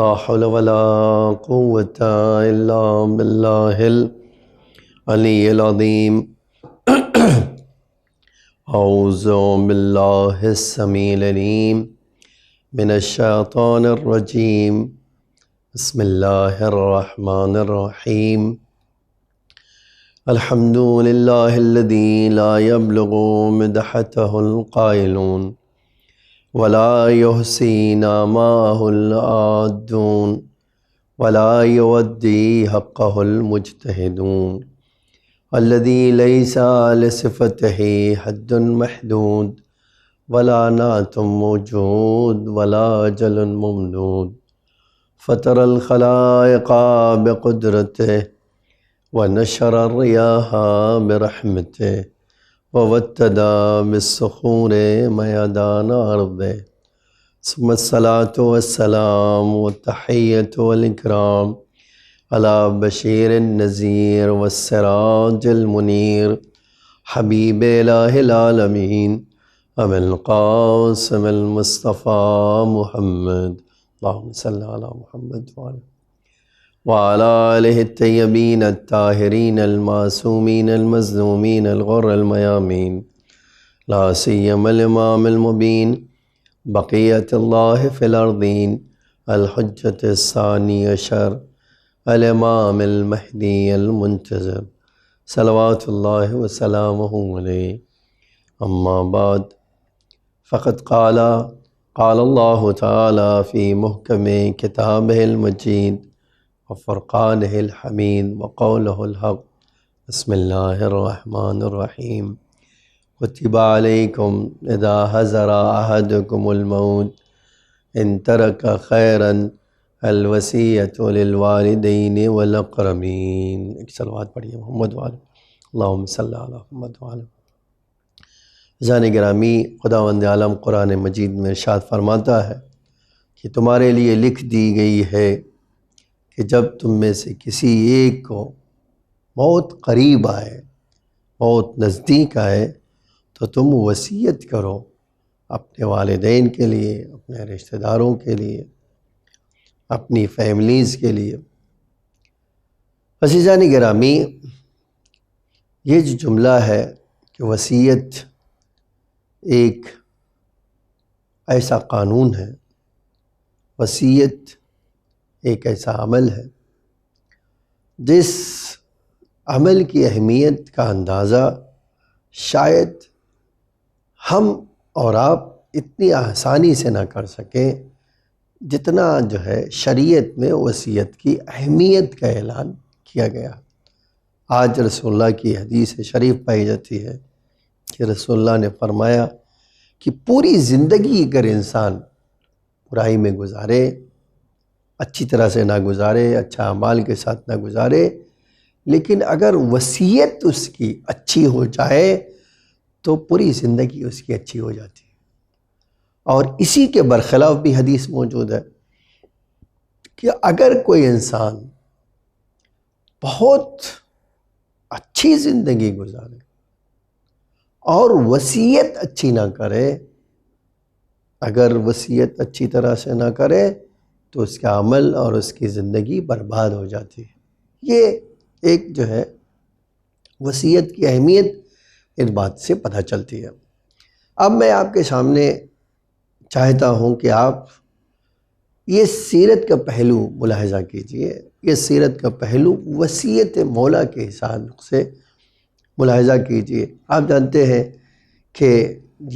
لا حول ولا قوة إلا بالله العلي العظيم. أعوذ بالله السميع العليم من الشيطان الرجيم. بسم الله الرحمن الرحيم. الحمد لله الذي لا يبلغ مدحته القائلون ولا يحصي نعماه العادون ولا يودي حقه المجتهدون الذي ليس لصفته حد محدود ولا نعت موجود ولا أجل ممدود فطر الخلائق بقدرته ونشر الرياح برحمته ووتدى بالصخور ميدان أرضه ثم الصلاة والسلام والتحية والإكرام على بشير النذير والسراج المنير حبيب إله العالمين أبي القاسم المصطفى محمد اللهم صل على محمد وعلى آله الطيبين الطاهرين المعصومين المظلومين الغر الميامين لا سيما الإمام المبين بقية الله في الأرضين الحجة الثاني عشر الإمام المهدي المنتظر صلوات الله وسلامه عليه. أما بعد فقد قال الله تعالى في محكم كتابه المجيد وفرقانه الحميد وقوله الحق. بسم الله الرحمن الرحيم. كتب عليكم إذا حضر أحدكم الموت إن ترك خيرا الوصية للوالدين والأقربين. ایک صلوات پڑھیے محمد وعلی اللہم صلی علی محمد وعلی. عزیزان گرامی، خداوند عالم قرآن مجید میں ارشاد فرماتا ہے کہ تمہارے لیے لکھ دی گئی ہے کہ جب تم میں سے کسی ایک کو موت قریب آئے، موت نزدیک آئے، تو تم وصیت کرو اپنے والدین کے لیے، اپنے رشتہ داروں کے لیے، اپنی فیملیز کے لیے. عزیزان گرامی، یہ جو جملہ ہے کہ وصیت ایک ایسا قانون ہے، وصیت ایک ایسا عمل ہے جس عمل کی اہمیت کا اندازہ شاید ہم اور آپ اتنی آسانی سے نہ کر سکیں جتنا جو ہے شریعت میں وصیت کی اہمیت کا اعلان کیا گیا. آج رسول اللہ کی حدیث شریف پائی جاتی ہے کہ رسول اللہ نے فرمایا کہ پوری زندگی اگر انسان برائی میں گزارے، اچھی طرح سے نہ گزارے، اچھا اعمال کے ساتھ نہ گزارے، لیکن اگر وصیت اس کی اچھی ہو جائے تو پوری زندگی اس کی اچھی ہو جاتی ہے. اور اسی کے برخلاف بھی حدیث موجود ہے کہ اگر کوئی انسان بہت اچھی زندگی گزارے اور وصیت اچھی نہ کرے، اگر وصیت اچھی طرح سے نہ کرے تو اس کا عمل اور اس کی زندگی برباد ہو جاتی ہے. یہ ایک جو ہے وصیت کی اہمیت اس بات سے پتہ چلتی ہے. اب میں آپ کے سامنے چاہتا ہوں کہ آپ یہ سیرت کا پہلو ملاحظہ کیجئے. یہ سیرت کا پہلو وصیت مولا کے حساب سے ملاحظہ کیجئے. آپ جانتے ہیں کہ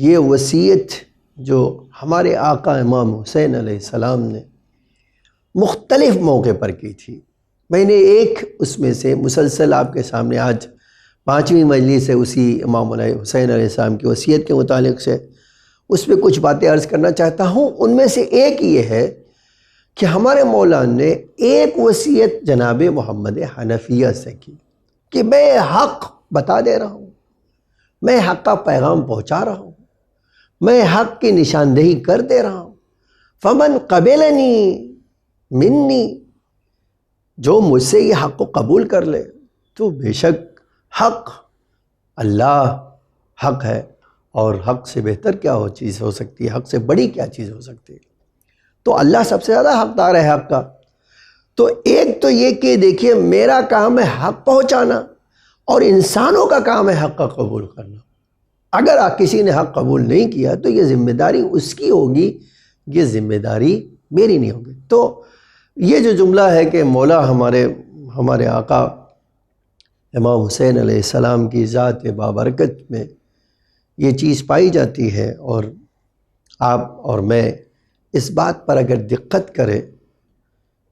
یہ وصیت جو ہمارے آقا امام حسین علیہ السلام نے مختلف موقع پر کی تھی، میں نے ایک اس میں سے مسلسل آپ کے سامنے آج 5ویں مجلس ہے اسی امام حسین علیہ السلام کی وصیت کے متعلق سے، اس میں کچھ باتیں عرض کرنا چاہتا ہوں. ان میں سے ایک یہ ہے کہ ہمارے مولا نے ایک وصیت جناب محمد حنفیہ سے کی کہ میں حق بتا دے رہا ہوں، میں حق کا پیغام پہنچا رہا ہوں، میں حق کی نشاندہی کر دے رہا ہوں. فمن قبلنی منی، جو مجھ سے یہ حق کو قبول کر لے تو بے شک حق اللہ حق ہے، اور حق سے بہتر کیا چیز ہو سکتی ہے، حق سے بڑی کیا چیز ہو سکتی ہے. تو اللہ سب سے زیادہ حقدار ہے حق کا۔ تو ایک تو یہ کہ دیکھیے میرا کام ہے حق پہنچانا، اور انسانوں کا کام ہے حق کا قبول کرنا۔ اگر کسی نے حق قبول نہیں کیا تو یہ ذمہ داری اس کی ہوگی، یہ ذمہ داری میری نہیں ہوگی۔ تو یہ جو جملہ ہے کہ مولا ہمارے آقا امام حسین علیہ السلام کی ذات بابرکت میں یہ چیز پائی جاتی ہے، اور آپ اور میں اس بات پر اگر دقت کریں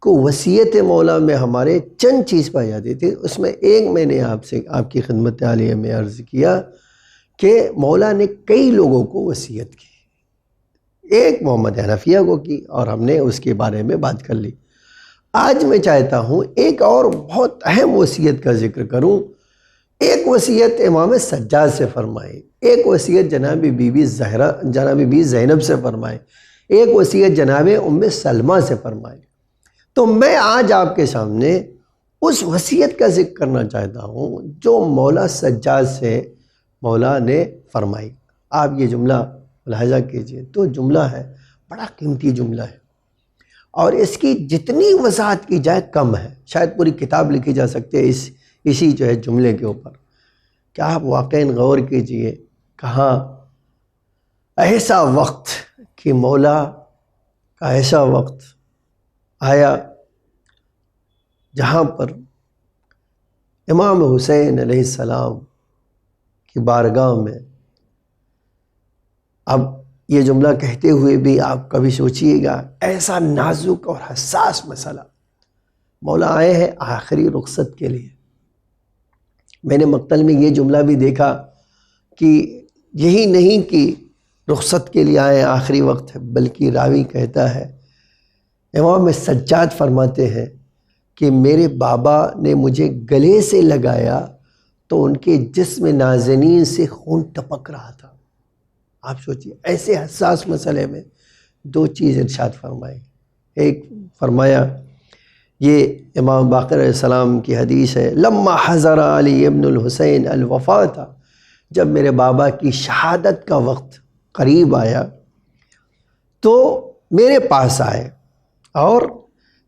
کو وصیت مولا میں ہمارے چند چیز پائی جاتی تھی، اس میں ایک میں نے آپ کی خدمت عالیہ میں عرض کیا کہ مولا نے کئی لوگوں کو وصیت کی، ایک محمد حنفیہ کو کی، اور ہم نے اس کے بارے میں بات کر لی۔ آج میں چاہتا ہوں ایک اور بہت اہم وصیت کا ذکر کروں۔ ایک وصیت امام سجاد سے فرمائی، ایک وصیت جناب بی زینب سے فرمائی، ایک وصیت جناب ام سلمہ سے فرمائی۔ تو میں آج آپ کے سامنے اس وصیت کا ذکر کرنا چاہتا ہوں جو مولا سجاد سے مولا نے فرمائی۔ آپ یہ جملہ ملاحظہ کیجئے، تو جملہ ہے بڑا قیمتی جملہ ہے، اور اس کی جتنی وضاحت کی جائے کم ہے، شاید پوری کتاب لکھی جا سکتی ہے اسی جو ہے جملے کے اوپر۔ کیا آپ واقعاً غور کیجئے، کہاں ایسا وقت کہ مولا کا ایسا وقت آیا جہاں پر امام حسین علیہ السلام کی بارگاہ میں، اب یہ جملہ کہتے ہوئے بھی آپ کبھی سوچئے گا ایسا نازک اور حساس مسئلہ، مولا آئے ہیں آخری رخصت کے لیے۔ میں نے مقتل میں یہ جملہ بھی دیکھا کہ یہی نہیں کہ رخصت کے لیے آئے آخری وقت ہے، بلکہ راوی کہتا ہے امام سجاد فرماتے ہیں کہ میرے بابا نے مجھے گلے سے لگایا تو ان کے جسم نازنین سے خون ٹپک رہا تھا۔ آپ سوچئے ایسے حساس مسئلے میں دو چیز ارشاد فرمائی۔ ایک فرمایا، یہ امام باقر علیہ السلام کی حدیث ہے، لما حضر علی ابن الحسین الوفات، جب میرے بابا کی شہادت کا وقت قریب آیا تو میرے پاس آئے اور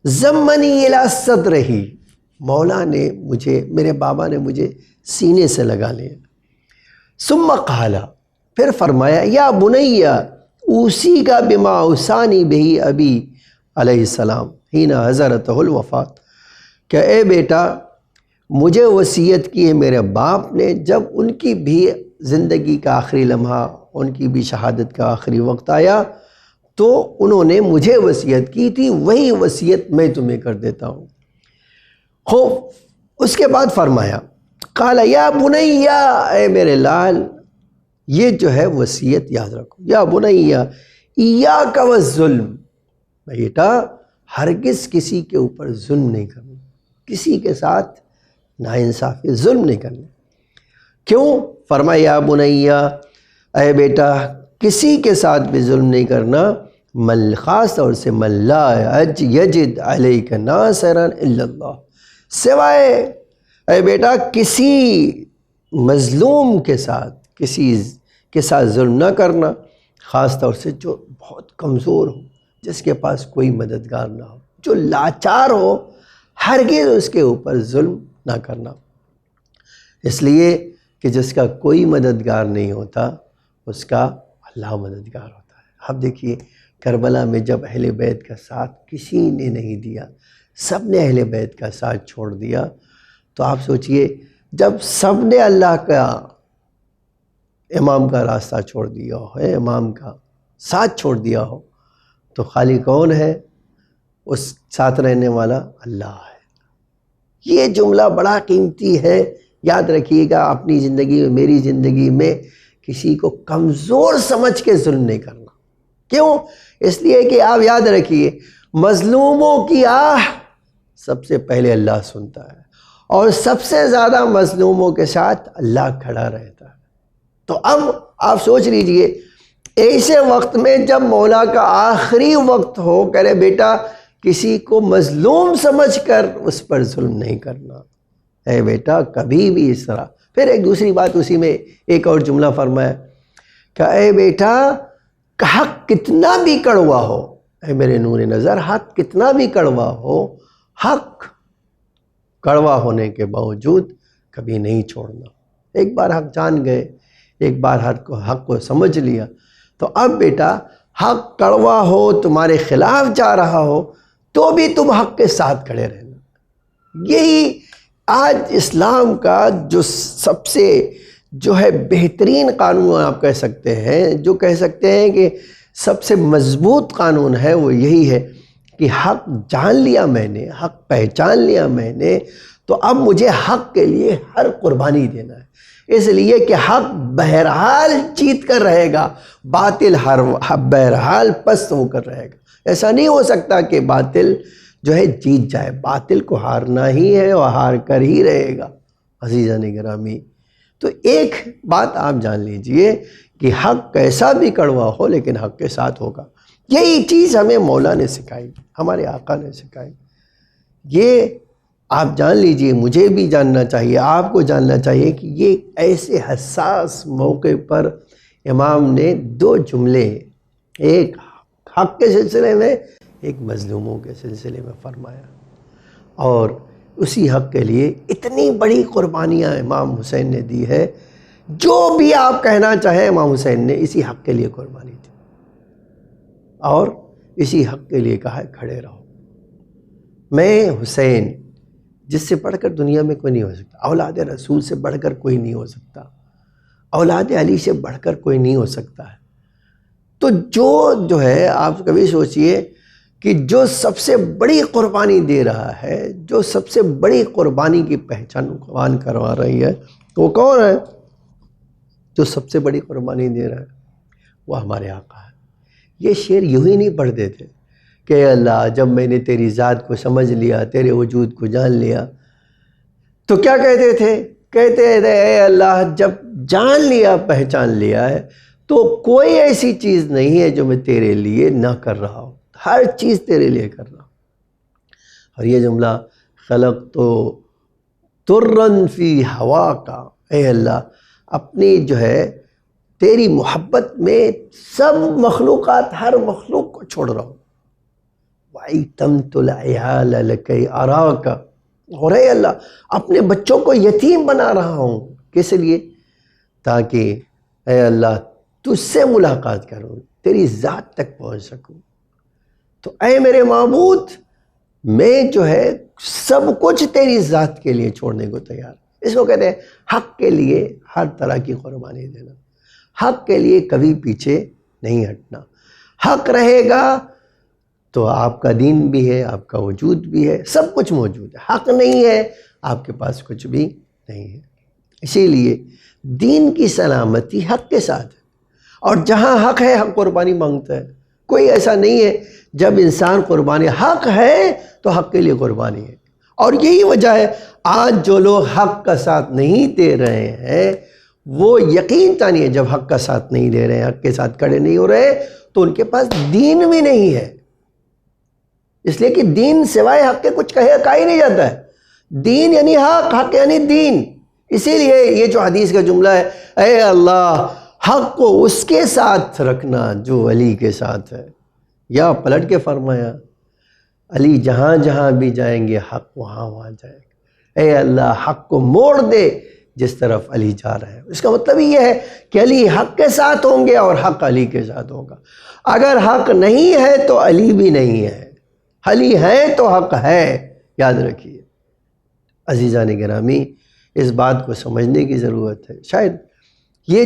ضمنی الی صدرہ، مولا نے میرے بابا نے مجھے سینے سے لگا لیا۔ ثم قال، پھر فرمایا، یا بنیا اوصی کا بما اوصانی بہ ابی علیہ السلام حین حضرتہ الوفات، کہ اے بیٹا مجھے وصیت کی ہے میرے باپ نے جب ان کی بھی زندگی کا آخری لمحہ، ان کی بھی شہادت کا آخری وقت آیا تو انہوں نے مجھے وصیت کی تھی، وہی وصیت میں تمہیں کر دیتا ہوں۔ خوب اس کے بعد فرمایا، قال یا بنیا، اے میرے لال یہ جو ہے وصیت یاد رکھو، یا بنیا ایاک والظلم، بیٹا ہرگز کسی کے اوپر ظلم نہیں کرنا، کسی کے ساتھ ناانصافی ظلم نہیں کرنا۔ کیوں؟ فرمایا یا بنیا، اے بیٹا کسی کے ساتھ بھی ظلم نہیں کرنا، خاص طور سے من لا یجد علیک ناصرا الا اللہ، سوائے اے بیٹا کسی مظلوم کے ساتھ ظلم نہ کرنا، خاص طور سے جو بہت کمزور ہو، جس کے پاس کوئی مددگار نہ ہو، جو لاچار ہو، ہرگز اس کے اوپر ظلم نہ کرنا، اس لیے کہ جس کا کوئی مددگار نہیں ہوتا اس کا اللہ مددگار ہوتا ہے۔ اب دیکھیے کربلا میں جب اہل بیت کا ساتھ کسی نے نہیں دیا، سب نے اہل بیت کا ساتھ چھوڑ دیا، تو آپ سوچئے جب سب نے اللہ کا امام کا راستہ چھوڑ دیا ہو، امام کا ساتھ چھوڑ دیا ہو، تو خالی کون ہے؟ اس ساتھ رہنے والا اللہ ہے۔ یہ جملہ بڑا قیمتی ہے، یاد رکھیے گا اپنی زندگی میں، میری زندگی میں کسی کو کمزور سمجھ کے ظلم نہیں کرنا۔ کیوں؟ اس لیے کہ آپ یاد رکھیے مظلوموں کی آہ سب سے پہلے اللہ سنتا ہے، اور سب سے زیادہ مظلوموں کے ساتھ اللہ کھڑا رہتا ہے۔ تو اب آپ سوچ لیجئے ایسے وقت میں جب مولا کا آخری وقت ہو، کہے بیٹا کسی کو مظلوم سمجھ کر اس پر ظلم نہیں کرنا، اے بیٹا کبھی بھی اس طرح۔ پھر ایک دوسری بات اسی میں ایک اور جملہ فرمایا کہ اے بیٹا حق کتنا بھی کڑوا ہو، اے میرے نور نظر، حق کتنا بھی کڑوا ہو، حق کڑوا ہونے کے باوجود کبھی نہیں چھوڑنا۔ ایک بار حق جان گئے، ایک بار حق کو سمجھ لیا، تو اب بیٹا حق کڑوا ہو، تمہارے خلاف جا رہا ہو، تو بھی تم حق کے ساتھ کھڑے رہنا۔ یہی آج اسلام کا جو سب سے بہترین قانون آپ کہہ سکتے ہیں، جو کہہ سکتے ہیں کہ سب سے مضبوط قانون ہے، وہ یہی ہے کہ حق جان لیا میں نے، حق پہچان لیا میں نے، تو اب مجھے حق کے لیے ہر قربانی دینا ہے۔ اس لیے کہ حق بہرحال جیت کر رہے گا، باطل بہرحال پست ہو کر رہے گا۔ ایسا نہیں ہو سکتا کہ باطل جیت جائے، باطل کو ہارنا ہی ہے اور ہار کر ہی رہے گا۔ عزیزان گرامی، تو ایک بات آپ جان لیجئے کہ حق کیسا بھی کڑوا ہو لیکن حق کے ساتھ ہوگا۔ یہی چیز ہمیں مولا نے سکھائی، ہمارے آقا نے سکھائی۔ یہ آپ جان لیجئے، مجھے بھی جاننا چاہیے، آپ کو جاننا چاہیے کہ یہ ایسے حساس موقع پر امام نے دو جملے، ایک حق کے سلسلے میں، ایک مظلوموں کے سلسلے میں فرمایا، اور اسی حق کے لیے اتنی بڑی قربانیاں امام حسین نے دی ہے۔ جو بھی آپ کہنا چاہیں، امام حسین نے اسی حق کے لیے قربانی دی اور اسی حق کے لیے کہا ہے کھڑے رہو۔ میں حسین، جس سے بڑھ کر دنیا میں کوئی نہیں ہو سکتا، اولاد رسول سے بڑھ کر کوئی نہیں ہو سکتا، اولاد علی سے بڑھ کر کوئی نہیں ہو سکتا ہے۔ تو جو ہے آپ کبھی سوچئے کہ جو سب سے بڑی قربانی دے رہا ہے، جو سب سے بڑی قربانی کی پہچان کروا رہی ہے، تو وہ کون ہے؟ جو سب سے بڑی قربانی دے رہا ہے وہ ہمارے آقا ہے۔ یہ شعر یوں ہی نہیں پڑھتے تھے کہ اے اللہ جب میں نے تیری ذات کو سمجھ لیا، تیرے وجود کو جان لیا، تو کیا کہتے تھے؟ کہتے تھے اے اللہ جب جان لیا، پہچان لیا ہے، تو کوئی ایسی چیز نہیں ہے جو میں تیرے لیے نہ کر رہا ہوں، ہر چیز تیرے لیے کر رہا ہوں۔ اور یہ جملہ خلقت ترن فی ہوا کا، اے اللہ اپنی تیری محبت میں سب مخلوقات، ہر مخلوق کو چھوڑ رہا ہوں۔ وَأَيْتَمْتُ الْعِيَالَ لَكَيْ أَرَاكَ، اور اے اللہ اپنے بچوں کو یتیم بنا رہا ہوں، کس لیے؟ تاکہ اے اللہ تجھ سے ملاقات کروں، تیری ذات تک پہنچ سکوں۔ تو اے میرے معبود، میں سب کچھ تیری ذات کے لیے چھوڑنے کو تیار۔ اس کو کہتے ہیں حق کے لیے ہر طرح کی قربانی دینا، حق کے لیے کبھی پیچھے نہیں ہٹنا۔ حق رہے گا تو آپ کا دین بھی ہے، آپ کا وجود بھی ہے، سب کچھ موجود ہے۔ حق نہیں ہے، آپ کے پاس کچھ بھی نہیں ہے۔ اسی لیے دین کی سلامتی حق کے ساتھ ہے، اور جہاں حق ہے حق قربانی مانگتا ہے۔ کوئی ایسا نہیں ہے جب انسان قربانی، حق ہے تو حق کے لیے قربانی ہے۔ اور یہی وجہ ہے آج جو لوگ حق کا ساتھ نہیں دے رہے ہیں، وہ یقین جانیے جب حق کا ساتھ نہیں دے رہے ہیں، حق کے ساتھ کھڑے نہیں ہو رہے، تو ان کے پاس دین بھی نہیں ہے۔ اس لیے کہ دین سوائے حق کے کچھ کہا ہی نہیں جاتا ہے۔ دین یعنی حق، حق یعنی دین۔ اسی لیے یہ جو حدیث کا جملہ ہے، اے اللہ حق کو اس کے ساتھ رکھنا جو علی کے ساتھ ہے، یا پلٹ کے فرمایا علی جہاں جہاں بھی جائیں گے حق وہاں وہاں جائے گا۔ اے اللہ حق کو موڑ دے جس طرف علی جا رہا ہے۔ اس کا مطلب یہ ہے کہ علی حق کے ساتھ ہوں گے اور حق علی کے ساتھ ہوگا۔ اگر حق نہیں ہے تو علی بھی نہیں ہے، علی ہے تو حق ہے، یاد رکھیے۔ عزیزان گرامی، اس بات کو سمجھنے کی ضرورت ہے۔ شاید یہ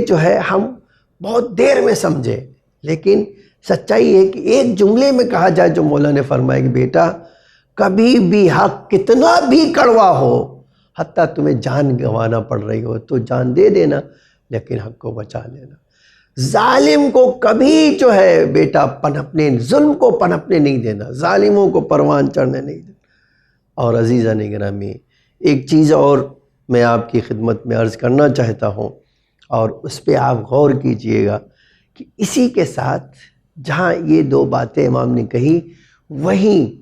ہم بہت دیر میں سمجھے، لیکن سچائی ہے کہ ایک جملے میں کہا جائے جو مولا نے فرمایا کہ بیٹا کبھی بھی حق کتنا بھی کڑوا ہو، حتیٰ تمہیں جان گنوانا پڑ رہی ہو تو جان دے دینا، لیکن حق کو بچا لینا۔ ظالم کو کبھی بیٹا پنپنے، ظلم کو پنپنے نہیں دینا، ظالموں کو پروان چڑھنے نہیں دینا۔ اور عزیزان گرامی، ایک چیز اور میں آپ کی خدمت میں عرض کرنا چاہتا ہوں، اور اس پہ آپ غور کیجئے گا کہ اسی کے ساتھ جہاں یہ دو باتیں امام نے کہی، وہیں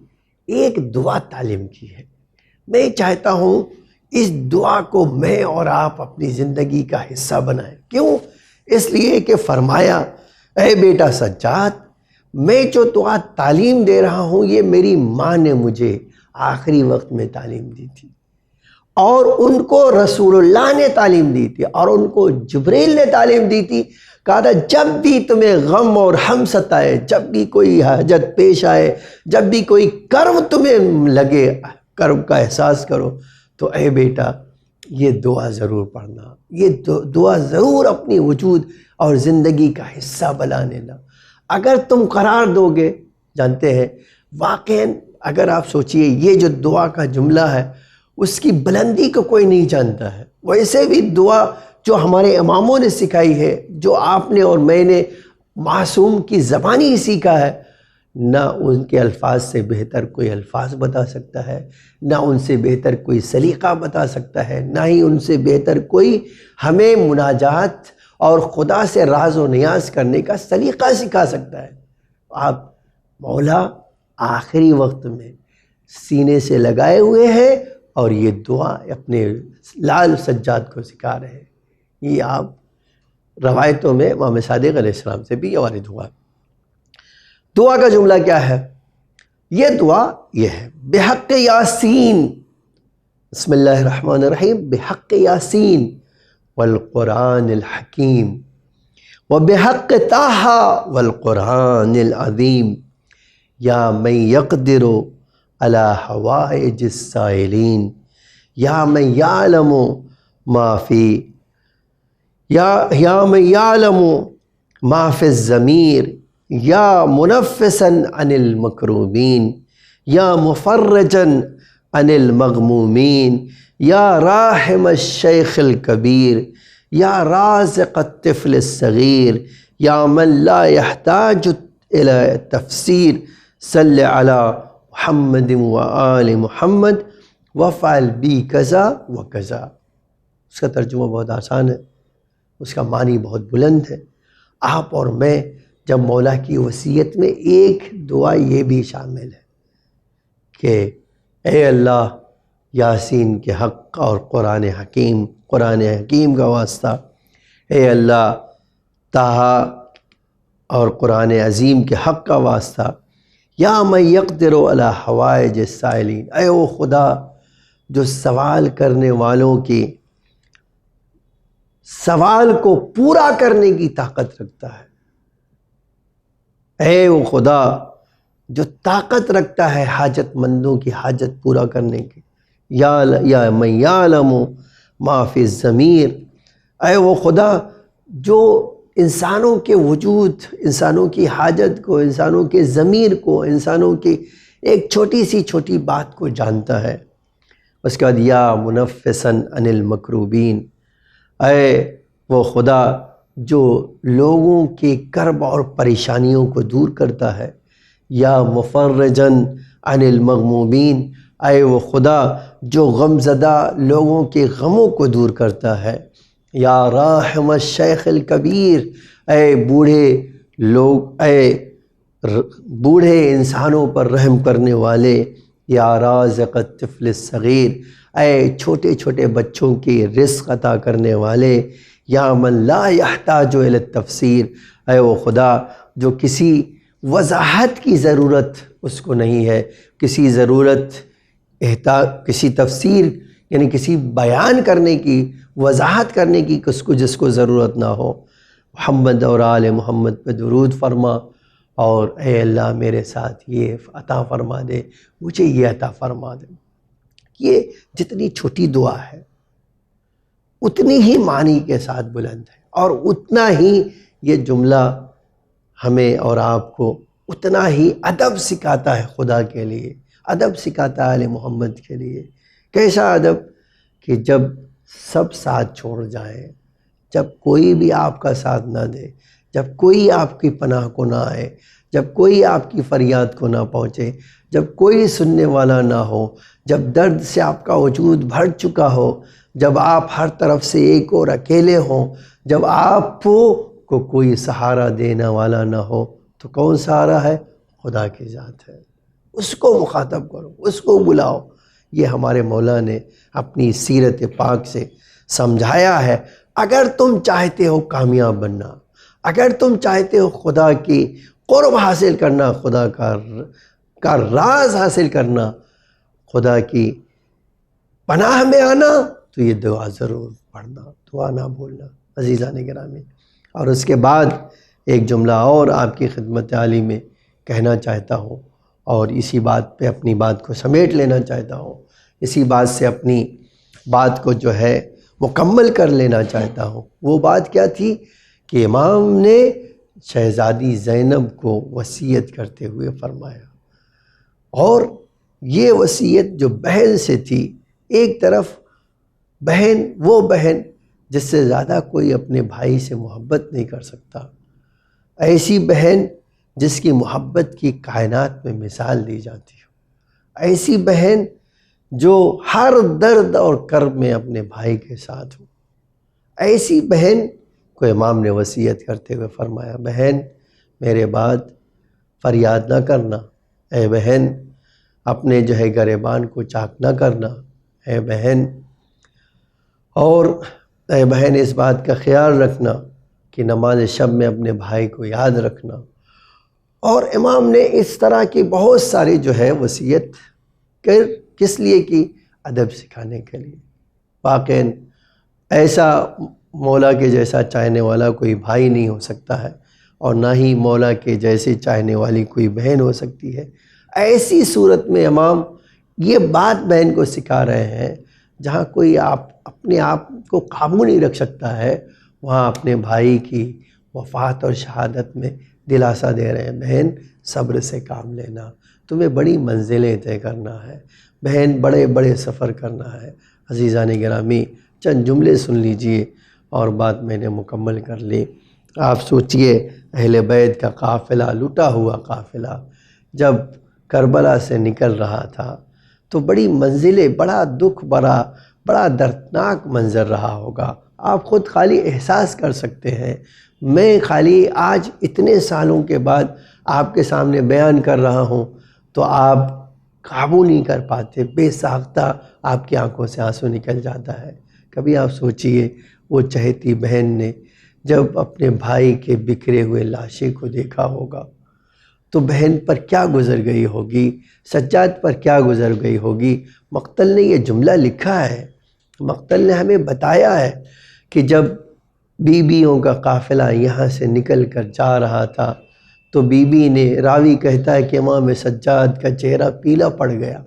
ایک دعا تعلیم کی ہے۔ میں چاہتا ہوں اس دعا کو میں اور آپ اپنی زندگی کا حصہ بنائیں۔ کیوں؟ اس لیے کہ فرمایا اے بیٹا سجاد، میں جو دعا تعلیم دے رہا ہوں یہ میری ماں نے مجھے آخری وقت میں تعلیم دی تھی، اور ان کو رسول اللہ نے تعلیم دی تھی، اور ان کو جبریل نے تعلیم دی تھی۔ کہا تھا جب بھی تمہیں غم اور ہم ستائے، جب بھی کوئی حاجت پیش آئے، جب بھی کوئی کرب تمہیں لگے، کرب کا احساس کرو، تو اے بیٹا یہ دعا ضرور پڑھنا، یہ دعا ضرور اپنی وجود اور زندگی کا حصہ بنا لینا۔ اگر تم قرار دو گے، جانتے ہیں واقعاً اگر آپ سوچئے یہ جو دعا کا جملہ ہے اس کی بلندی کو کوئی نہیں جانتا ہے۔ ویسے بھی دعا جو ہمارے اماموں نے سکھائی ہے، جو آپ نے اور میں نے معصوم کی زبانی سیکھا ہے، نہ ان کے الفاظ سے بہتر کوئی الفاظ بتا سکتا ہے، نہ ان سے بہتر کوئی سلیقہ بتا سکتا ہے، نہ ہی ان سے بہتر کوئی ہمیں مناجات اور خدا سے راز و نیاز کرنے کا سلیقہ سکھا سکتا ہے۔ آپ مولا آخری وقت میں سینے سے لگائے ہوئے ہیں اور یہ دعا اپنے لال سجاد کو سکھا رہے ہیں۔ یہ آپ روایتوں میں امام صادق علیہ السلام سے بھی یہ وارد ہوا۔ دعا کا جملہ کیا ہے؟ یہ دعا یہ ہے بحق یاسین، بسم اللہ الرحمن الرحیم، بحق یاسین والقرآن الحکیم وبحق طٰہٰ والقرآن العظیم یا من یقدر علی حوائج السائلین یا من یعلم ما فی یا من یعلم ما فی الضمیر یا منفسا عن المکروبین یا مفرجا عن المغمومین یا راحم الشیخ الکبیر یا رازق الطفل الصغیر یا من لا یحتاج الى تفسیر صلی علی محمد و آل محمد وفعل بی کذا و کذا۔ اس کا ترجمہ بہت آسان ہے، اس کا معنی بہت بلند ہے۔ آپ اور میں جب مولا کی وصیت میں ایک دعا یہ بھی شامل ہے کہ اے اللہ یاسین کے حق اور قرآن حکیم کا واسطہ، اے اللہ طٰہٰ اور قرآن عظیم کے حق کا واسطہ، یا من یقدر علی حوائج السائلین، اے وہ خدا جو سوال کرنے والوں کی سوال کو پورا کرنے کی طاقت رکھتا ہے، اے وہ خدا جو طاقت رکھتا ہے حاجت مندوں کی حاجت پورا کرنے کی، یا من یعلم ما فی الضمیر، اے وہ خدا جو انسانوں کے وجود، انسانوں کی حاجت کو، انسانوں کے ضمیر کو، انسانوں کی ایک چھوٹی سی چھوٹی بات کو جانتا ہے۔ اس کے بعد یا منفسا عن المکروبین، اے وہ خدا جو لوگوں کے کرب اور پریشانیوں کو دور کرتا ہے، یا مفرجن عن المغمومین، اے وہ خدا جو غم زدہ لوگوں کے غموں کو دور کرتا ہے، یا راحم الشیخ الکبیر، اے بوڑھے انسانوں پر رحم کرنے والے، یا رازق الطفل الصغیر، اے چھوٹے چھوٹے بچوں کی رزق عطا کرنے والے، یا من لا یحتاج الی التفسیر، اے وہ خدا جو کسی وضاحت کی ضرورت اس کو نہیں ہے، کسی تفسیر یعنی کسی بیان کرنے کی، وضاحت کرنے کی جس کو ضرورت نہ ہو، محمد اور آل محمد پہ درود فرما، اور اے اللہ میرے ساتھ یہ عطا فرما دے، مجھے یہ عطا فرما دے۔ یہ جتنی چھوٹی دعا ہے اتنی ہی معنی کے ساتھ بلند ہے، اور اتنا ہی یہ جملہ ہمیں اور آپ کو اتنا ہی ادب سکھاتا ہے خدا کے لیے، ادب سکھاتا ہے آل محمد کے لیے۔ کیسا ادب کہ جب سب ساتھ چھوڑ جائیں، جب کوئی بھی آپ کا ساتھ نہ دے، جب کوئی آپ کی پناہ کو نہ آئے، جب کوئی آپ کی فریاد کو نہ پہنچے، جب کوئی سننے والا نہ ہو، جب درد سے آپ کا وجود بھر چکا ہو، جب آپ ہر طرف سے ایک اور اکیلے ہوں، جب آپ کو کوئی سہارا دینے والا نہ ہو، تو کون سہارا ہے؟ خدا کی ذات ہے۔ اس کو مخاطب کرو، اس کو بلاؤ۔ یہ ہمارے مولا نے اپنی سیرت پاک سے سمجھایا ہے۔ اگر تم چاہتے ہو کامیاب بننا، اگر تم چاہتے ہو خدا کی قرب حاصل کرنا، خدا کا راز حاصل کرنا، خدا کی پناہ میں آنا، تو یہ دعا ضرور پڑھنا، دعا نہ بھولنا عزیزان گرامی۔ اور اس کے بعد ایک جملہ اور آپ کی خدمت عالی میں کہنا چاہتا ہوں، اور اسی بات پہ اپنی بات کو سمیٹ لینا چاہتا ہوں، اسی بات سے اپنی بات کو جو ہے مکمل کر لینا چاہتا ہوں۔ وہ بات کیا تھی کہ امام نے شہزادی زینب کو وصیت کرتے ہوئے فرمایا، اور یہ وصیت جو بہن سے تھی، ایک طرف بہن وہ بہن جس سے زیادہ کوئی اپنے بھائی سے محبت نہیں کر سکتا، ایسی بہن جس کی محبت کی کائنات میں مثال دی جاتی ہو، ایسی بہن جو ہر درد اور کرب میں اپنے بھائی کے ساتھ ہو، ایسی بہن کو امام نے وصیت کرتے ہوئے فرمایا، بہن میرے بعد فریاد نہ کرنا، اے بہن اپنے جو ہے گریبان کو چاک نہ کرنا، اے بہن، اور اے بہن اس بات کا خیال رکھنا کہ نماز شب میں اپنے بھائی کو یاد رکھنا۔ اور امام نے اس طرح کی بہت ساری جو ہے وصیت کس لیے کی؟ ادب سکھانے کے لیے۔ واقعاً ایسا مولا کے جیسا چاہنے والا کوئی بھائی نہیں ہو سکتا ہے، اور نہ ہی مولا کے جیسے چاہنے والی کوئی بہن ہو سکتی ہے۔ ایسی صورت میں امام یہ بات بہن کو سکھا رہے ہیں، جہاں کوئی اپنے آپ کو قابو نہیں رکھ سکتا ہے، وہاں اپنے بھائی کی وفات اور شہادت میں دلاسا دے رہے ہیں، بہن صبر سے کام لینا، تمہیں بڑی منزلیں طے کرنا ہے، بہن بڑے بڑے سفر کرنا ہے۔ عزیزان گرامی، چند جملے سن لیجئے اور بات میں نے مکمل کر لی۔ آپ سوچئے اہل بیت کا قافلہ، لٹا ہوا قافلہ جب کربلا سے نکل رہا تھا تو بڑی منزلیں، بڑا دکھ، بڑا دردناک منظر رہا ہوگا۔ آپ خود خالی احساس کر سکتے ہیں، میں خالی آج اتنے سالوں کے بعد آپ کے سامنے بیان کر رہا ہوں تو آپ قابو نہیں کر پاتے، بے ساختہ آپ کی آنکھوں سے آنسو نکل جاتا ہے۔ کبھی آپ سوچئے وہ چہیتی بہن نے جب اپنے بھائی کے بکھرے ہوئے لاشے کو دیکھا ہوگا تو بہن پر کیا گزر گئی ہوگی، سجاد پر کیا گزر گئی ہوگی۔ مقتل نے یہ جملہ لکھا ہے، مقتل نے ہمیں بتایا ہے کہ جب بیویوں کا قافلہ یہاں سے نکل کر جا رہا تھا تو بیوی نے، راوی کہتا ہے کہ امام سجاد کا چہرہ پیلا پڑ گیا،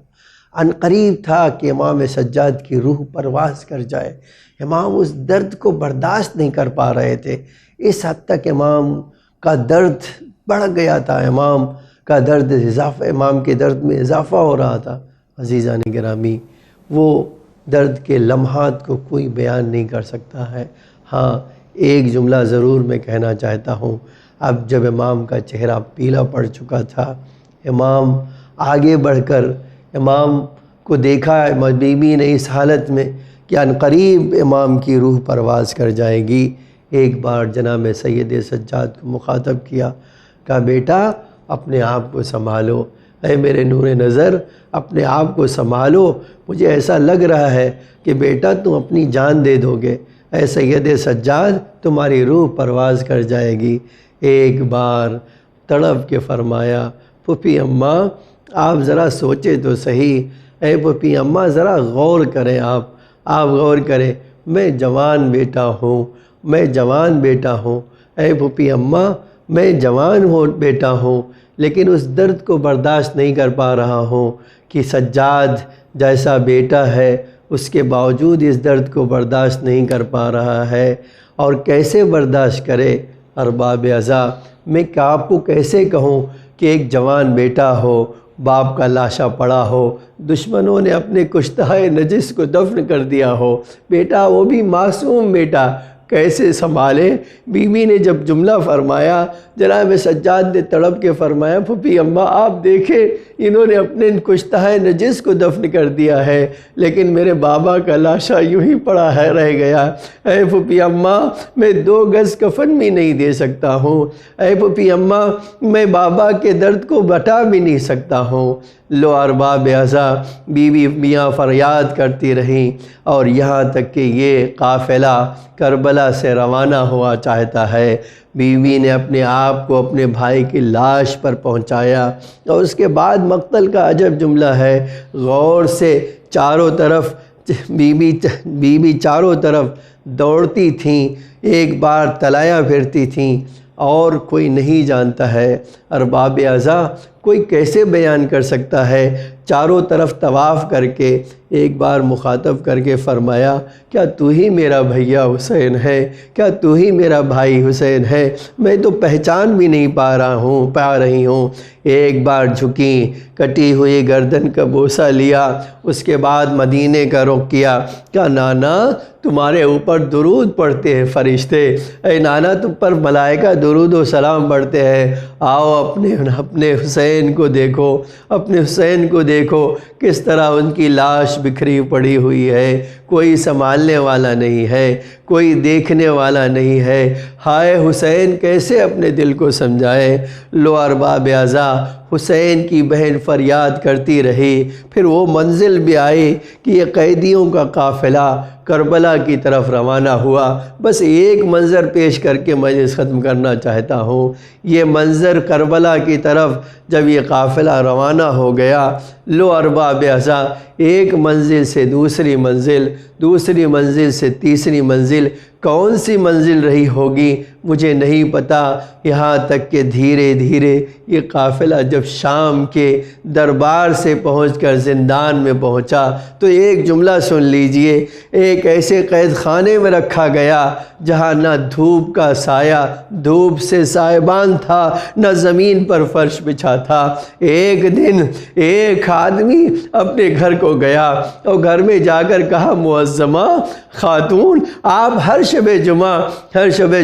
عنقریب تھا کہ امام سجاد کی روح پرواز کر جائے۔ امام اس درد کو برداشت نہیں کر پا رہے تھے، اس حد تک امام کا درد بڑھ گیا تھا، امام کا درد اضافہ، امام کے درد میں اضافہ ہو رہا تھا۔ عزیزان گرامی، وہ درد کے لمحات کو کوئی بیان نہیں کر سکتا ہے۔ ہاں، ایک جملہ ضرور میں کہنا چاہتا ہوں، اب جب امام کا چہرہ پیلا پڑ چکا تھا، امام آگے بڑھ کر امام کو دیکھا، بیوی نے اس حالت میں کہ عنقریب امام کی روح پرواز کر جائے گی، ایک بار جناب سید سجاد کو مخاطب کیا، کہا بیٹا اپنے آپ کو سنبھالو، اے میرے نور نظر اپنے آپ کو سنبھالو، مجھے ایسا لگ رہا ہے کہ بیٹا تم اپنی جان دے دو گے، اے سید سجاد تمہاری روح پرواز کر جائے گی۔ ایک بار تڑپ کے فرمایا، پھوپھی اماں آپ ذرا سوچے تو صحیح، اے پھوپھی اماں ذرا غور کریں، آپ غور کریں، میں جوان بیٹا ہوں، میں جوان بیٹا ہوں، اے پھوپھی اماں میں جوان بیٹا ہوں، لیکن اس درد کو برداشت نہیں کر پا رہا ہوں کہ سجاد جیسا بیٹا ہے اس کے باوجود اس درد کو برداشت نہیں کر پا رہا ہے، اور کیسے برداشت کرے ارباب عزا، میں آپ کو کیسے کہوں کہ ایک جوان بیٹا ہو، باپ کا لاشا پڑا ہو، دشمنوں نے اپنے کشتہ نجس کو دفن کر دیا ہو، بیٹا وہ بھی معصوم بیٹا کیسے سنبھالے۔ بیوی نے جب جملہ فرمایا، جناب سجاد نے تڑپ کے فرمایا، پھوپھی اماں آپ دیکھیں انہوں نے اپنے کشتہ نجس کو دفن کر دیا ہے، لیکن میرے بابا کا لاشا یوں ہی پڑا ہے رہ گیا، اے پھوپھی اماں میں 2 گز کفن بھی نہیں دے سکتا ہوں، اے پھوپھی اماں میں بابا کے درد کو بتا بھی نہیں سکتا ہوں، لو ارباب ازا بی بی میاں فریاد کرتی رہیں اور یہاں تک کہ یہ قافلہ کربلا سے روانہ ہوا چاہتا ہے۔ بیوی نے اپنے آپ کو اپنے بھائی کی لاش پر پہنچایا، اور اس کے بعد مقتل کا عجب جملہ ہے، غور سے چاروں طرف بی بی چاروں طرف دوڑتی تھیں، ایک بار تلایا پھرتی تھیں، اور کوئی نہیں جانتا ہے ارباب ازا کوئی کیسے بیان کر سکتا ہے۔ چاروں طرف طواف کر کے ایک بار مخاطب کر کے فرمایا، کیا تو ہی میرا بھیا حسین ہے؟ کیا تو ہی میرا بھائی حسین ہے؟ میں تو پہچان بھی نہیں پا رہی ہوں۔ ایک بار جھکیں، کٹی ہوئی گردن کا بوسہ لیا، اس کے بعد مدینے کا رخ کیا۔ کیا نانا تمہارے اوپر درود پڑھتے ہیں فرشتے؟ اے نانا تم پر ملائکہ درود و سلام پڑھتے ہیں۔ آؤ اپنے حسین کو دیکھو، اپنے حسین کو دیکھو، کس طرح ان کی لاش بکھری پڑی ہوئی ہے، کوئی سنبھالنے والا نہیں ہے، کوئی دیکھنے والا نہیں ہے۔ ہائے حسین کیسے اپنے دل کو سمجھائے۔ لو ارباب ازا حسین کی بہن فریاد کرتی رہی۔ پھر وہ منزل بھی آئی کہ یہ قیدیوں کا قافلہ کربلا کی طرف روانہ ہوا۔ بس ایک منظر پیش کر کے مجلس ختم کرنا چاہتا ہوں۔ یہ منظر کربلا کی طرف جب یہ قافلہ روانہ ہو گیا، لو ارباب ازا ایک منزل سے دوسری منزل، دوسری منزل سے تیسری منزل، کون سی منزل رہی ہوگی مجھے نہیں پتہ، یہاں تک کہ دھیرے دھیرے یہ قافلہ جب شام کے دربار سے پہنچ کر زندان میں پہنچا تو ایک جملہ سن لیجئے، ایک ایسے قید خانے میں رکھا گیا جہاں نہ دھوپ کا سایہ، دھوپ سے سائبان تھا، نہ زمین پر فرش بچھا تھا۔ ایک دن ایک آدمی اپنے گھر کو گیا اور گھر میں جا کر کہا، معظمہ خاتون آپ ہر شب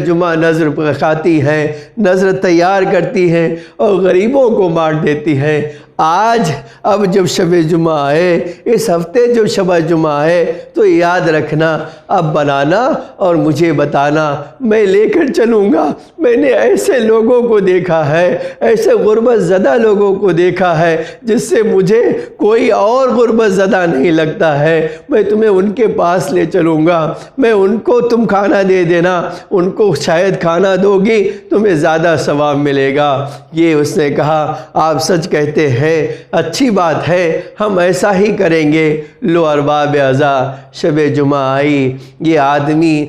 جمعہ نذر کھاتی ہیں، نذر تیار کرتی ہیں اور غریبوں کو بانٹ دیتی ہیں۔ آج اب جب شب جمعہ آئے، اس ہفتے جب شب جمعہ آئے تو یاد رکھنا، اب بنانا اور مجھے بتانا، میں لے کر چلوں گا۔ میں نے ایسے لوگوں کو دیکھا ہے، ایسے غربت زدہ لوگوں کو دیکھا ہے جس سے مجھے کوئی اور غربت زدہ نہیں لگتا ہے۔ میں تمہیں ان کے پاس لے چلوں گا، میں ان کو تم کھانا دے دینا، ان کو شاید کھانا دو گی تمہیں زیادہ ثواب ملے گا۔ یہ اس نے کہا، آپ سچ کہتے ہیں، اچھی بات ہے، ہم ایسا ہی کریں گے۔ لو ارباب ازا شب جمعہ آئی، یہ آدمی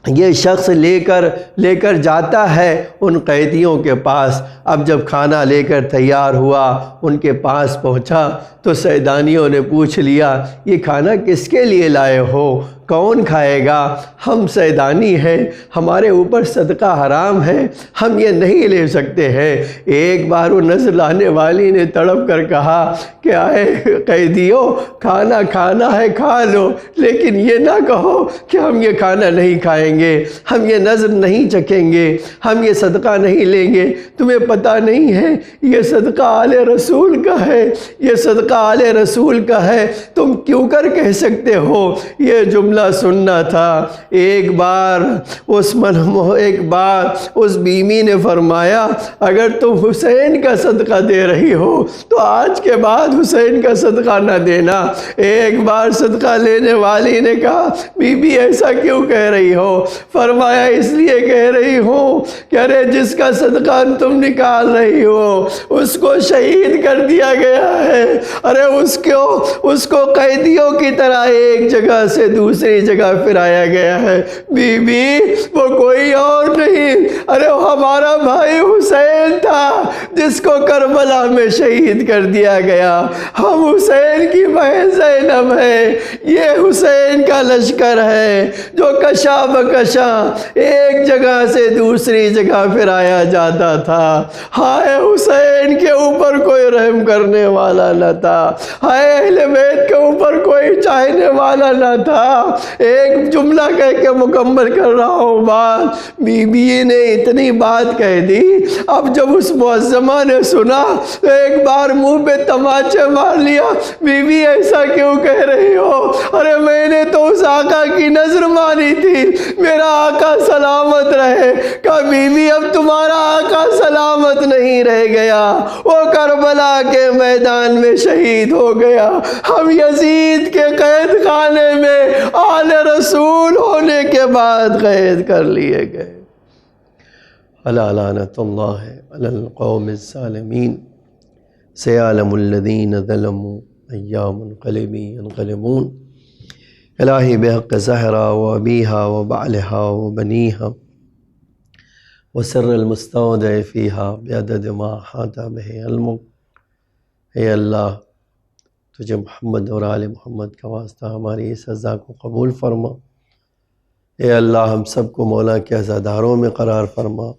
یہ شخص لے کر جاتا ہے ان قیدیوں کے پاس۔ اب جب کھانا لے کر تیار ہوا، ان کے پاس پہنچا تو سیدانیوں نے پوچھ لیا، یہ کھانا کس کے لیے لائے ہو؟ کون کھائے گا؟ ہم سیدانی ہیں، ہمارے اوپر صدقہ حرام ہے، ہم یہ نہیں لے سکتے ہیں۔ ایک بار وہ نذر لانے والی نے تڑپ کر کہا کہ اے قیدیوں، کھانا کھانا ہے کھا لو، لیکن یہ نہ کہو کہ ہم یہ کھانا نہیں کھائیں گے، ہم یہ نذر نہیں چکھیں گے، ہم یہ صدقہ نہیں لیں گے۔ تمہیں پتہ نہیں ہے یہ صدقہ آل رسول کا ہے، یہ صدقہ آل رسول کا ہے، تم کیوں کر کہہ سکتے ہو؟ یہ جملہ سننا تھا۔ ایک بار اس بیوی نے فرمایا، اگر تم حسین کا صدقہ دے رہی ہو تو آج کے بعد حسین کا صدقہ نہ دینا۔ ایک بار صدقہ لینے والی نے کہا، بی بی ایسا کیوں کہہ رہی ہو؟ فرمایا، اس لیے کہہ رہی ہوں کہ ارے جس کا صدقہ تم نکال رہی ہو اس کو شہید کر دیا گیا ہے، ارے اس کو قیدیوں کی طرح ایک جگہ سے دوسری جگہ پھرایا گیا ہے۔ بی بی وہ کوئی اور نہیں، ارے وہ ہمارا بھائی حسین تھا جس کو کربلا میں شہید کر دیا گیا۔ ہم حسین کی بہن زینب ہے، یہ حسین کا لشکر ہے جو کشا بکشا ایک جگہ سے دوسری جگہ پھرایا جاتا تھا۔ ہائے حسین کے اوپر کوئی رحم کرنے والا نہ تھا، ہائے اہل بیت کے اوپر کوئی چاہنے والا نہ تھا۔ ایک جملہ کہہ کے مکمل کر رہا ہوں بات۔ بی بی نے اتنی بات کہہ دی، اب جب اس معظمہ نے سنا تو ایک بار منہ پہ تماچے مار لیا، بی بی ایسا کیوں کہہ رہی ہو؟ ارے میں نے تو اس آقا کی نظر مانی تھی، میرا آقا سلامت رہے۔ کہا بی بی اب تمہارا آقا سلامت نہیں رہ گیا، وہ کربلا کے میدان میں شہید ہو گیا، ہم یزید کے قید خانے میں آل رسول ہونے کے بعد قید کر لیے گئے۔ الا لعنت اللہ علی القوم الظالمین، سیعلم الذین ظلموا أي منقلب ينقلبون۔ الہی بحق زہرا و ابیہا و بعلہا و بنیہا وسر المستودع فیہا بعدد ما احاط بہ علمک، اے اللہ تجھے محمد اور آل محمد کا واسطہ ہماری اس عزا کو قبول فرما۔ اے اللہ ہم سب کو مولا کے عزاداروں میں قرار فرما۔